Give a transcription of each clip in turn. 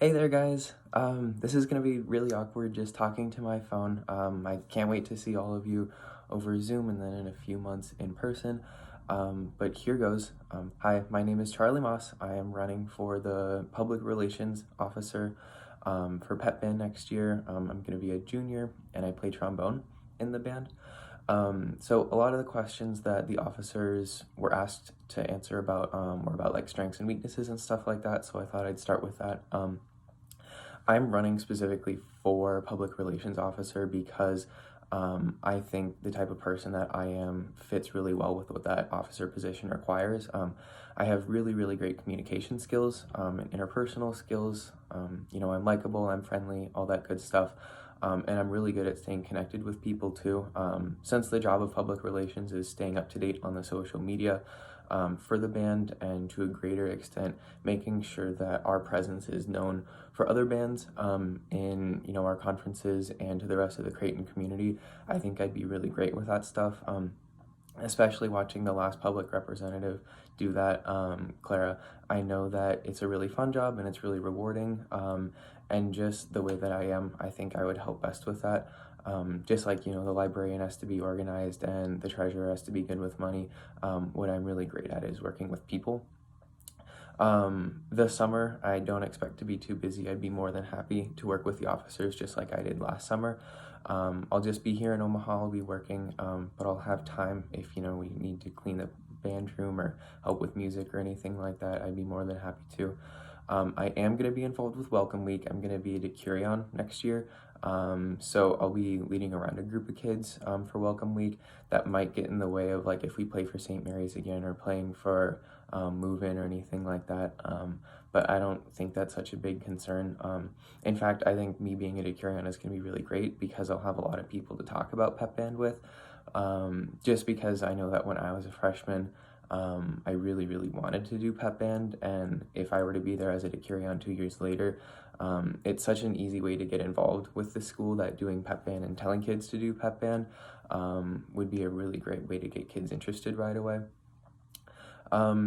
Hey there, guys. This is gonna be really awkward just talking to my phone. I can't wait to see all of you over Zoom and then in a few months in person. But here goes. Hi, my name is Charlie Maas. I am running for the Public Relations Officer for Pep Band next year. I'm gonna be a junior and I play trombone in the band. So a lot of the questions that the officers were asked to answer about were about like strengths and weaknesses and stuff like that. So I thought I'd start with that. I'm running specifically for public relations officer because I think the type of person that I am fits really well with what that officer position requires. I have really, really great communication skills and interpersonal skills. I'm likable, I'm friendly, all that good stuff. And I'm really good at staying connected with people too. Since the job of public relations is staying up to date on the social media for the band, and to a greater extent making sure that our presence is known for other bands in our conferences and to the rest of the Creighton community, I think I'd be really great with that stuff. Especially watching the last public representative do that, Clara, I know that it's a really fun job and it's really rewarding. And just the way that I am, I think I would help best with that. Just like, the librarian has to be organized and the treasurer has to be good with money. What I'm really great at is working with people. This summer, I don't expect to be too busy. I'd be more than happy to work with the officers just like I did last summer. I'll just be here in Omaha, I'll be working, but I'll have time if, we need to clean the band room or help with music or anything like that. I'd be more than happy to. I am going to be involved with Welcome Week. I'm going to be a decurion next year. So I'll be leading around a group of kids for Welcome Week. That might get in the way of like if we play for St. Mary's again or playing for move-in or anything like that. But I don't think that's such a big concern. In fact, I think me being a decurion is going to be really great because I'll have a lot of people to talk about pep band with. Just because I know that when I was a freshman, I really, really wanted to do pep band, and if I were to be there as a decurion 2 years later, it's such an easy way to get involved with the school that doing pep band and telling kids to do pep band would be a really great way to get kids interested right away.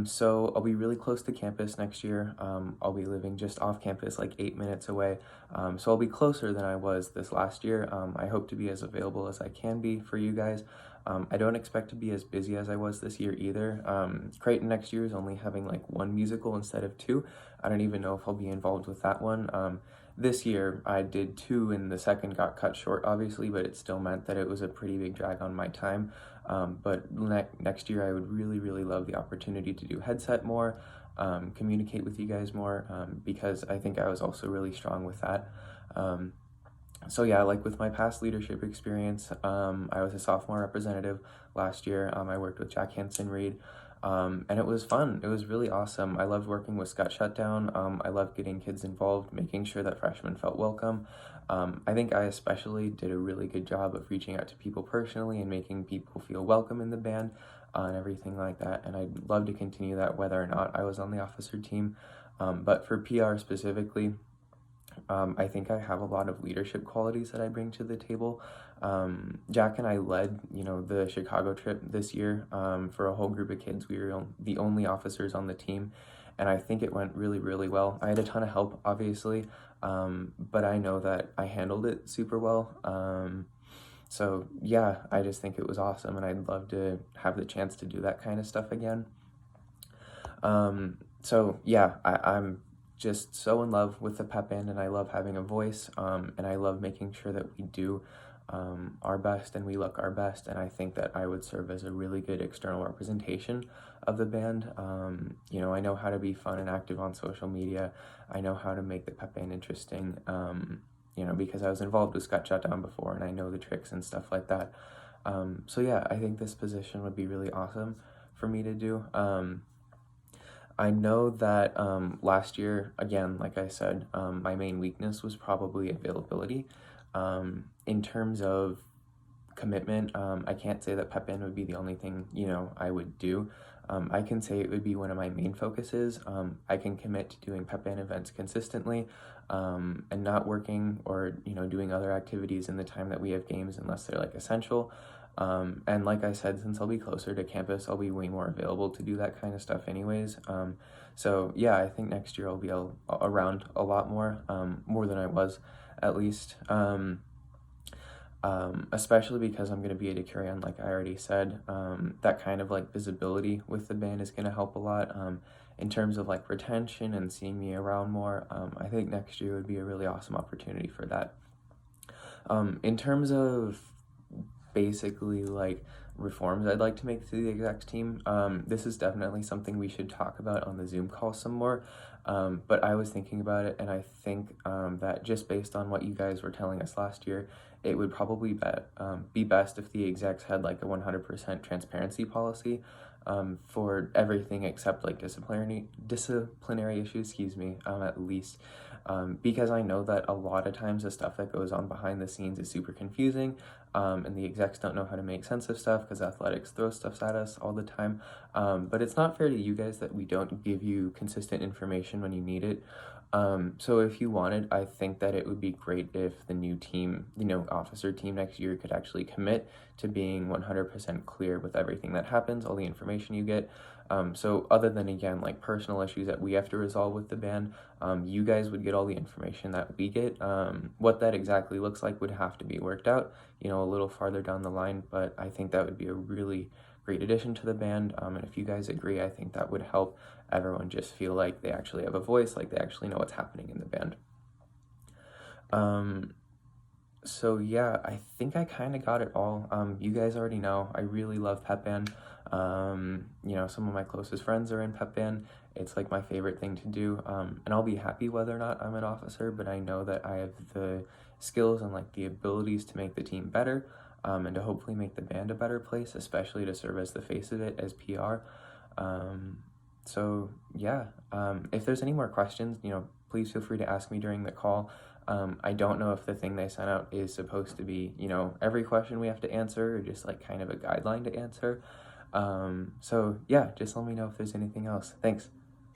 So I'll be really close to campus next year. I'll be living just off campus, like 8 minutes away. So I'll be closer than I was this last year. I hope to be as available as I can be for you guys. I don't expect to be as busy as I was this year either. Creighton next year is only having like one musical instead of two. I don't even know if I'll be involved with that one. This year I did two and the second got cut short obviously, but it still meant that it was a pretty big drag on my time. But next year I would really, really love the opportunity to do headset more, communicate with you guys more, because I think I was also really strong with that. So yeah, like with my past leadership experience, I was a sophomore representative last year. I worked with Jack Hansen-Reed, and it was fun. It was really awesome. I loved working with Scott Shutdown. I loved getting kids involved, making sure that freshmen felt welcome. I think I especially did a really good job of reaching out to people personally and making people feel welcome in the band and everything like that. And I'd love to continue that whether or not I was on the officer team. But for PR specifically, I think I have a lot of leadership qualities that I bring to the table. Jack and I led, the Chicago trip this year for a whole group of kids. We were the only officers on the team, and I think it went really, really well. I had a ton of help, obviously, but I know that I handled it super well. So yeah, I just think it was awesome, and I'd love to have the chance to do that kind of stuff again. So yeah, I'm just so in love with the pep band, and I love having a voice, and I love making sure that we do our best and we look our best, and I think that I would serve as a really good external representation of the band. I know how to be fun and active on social media. I know how to make the pep band interesting, because I was involved with Scott Shutdown before, and I know the tricks and stuff like that. So yeah, I think this position would be really awesome for me to do. I know that last year, again, like I said, my main weakness was probably availability. In terms of commitment, I can't say that pep band would be the only thing, I would do. I can say it would be one of my main focuses. I can commit to doing pep band events consistently and not working or, doing other activities in the time that we have games unless they're like essential. And like I said, since I'll be closer to campus, I'll be way more available to do that kind of stuff anyways. So yeah, I think next year I'll be around a lot more, more than I was at least. Especially because I'm going to be at a Curion, like I already said. That kind of like visibility with the band is going to help a lot. In terms of like retention and seeing me around more, I think next year would be a really awesome opportunity for that. In terms of basically like reforms I'd like to make to the execs team, this is definitely something we should talk about on the Zoom call some more. But I was thinking about it, and I think that just based on what you guys were telling us last year, it would probably be best if the execs had like a 100% transparency policy for everything except like disciplinary issues, at least. Because I know that a lot of times the stuff that goes on behind the scenes is super confusing, and the execs don't know how to make sense of stuff because athletics throws stuff at us all the time. But it's not fair to you guys that we don't give you consistent information when you need it. So if you wanted, I think that it would be great if the new team, officer team next year could actually commit to being 100% clear with everything that happens, all the information you get. So other than, again, like personal issues that we have to resolve with the band, you guys would get all the information that we get. What that exactly looks like would have to be worked out, a little farther down the line, but I think that would be a really great addition to the band. And if you guys agree, I think that would help everyone just feel like they actually have a voice, like they actually know what's happening in the band. So yeah, I think I kind of got it all. You guys already know I really love pep band. Some of my closest friends are in pep band. It's like my favorite thing to do. And I'll be happy whether or not I'm an officer, but I know that I have the skills and like the abilities to make the team better, and to hopefully make the band a better place, especially to serve as the face of it as PR. So yeah, if there's any more questions, please feel free to ask me during the call. I don't know if the thing they sent out is supposed to be, every question we have to answer, or just like kind of a guideline to answer. So yeah, just let me know if there's anything else. Thanks.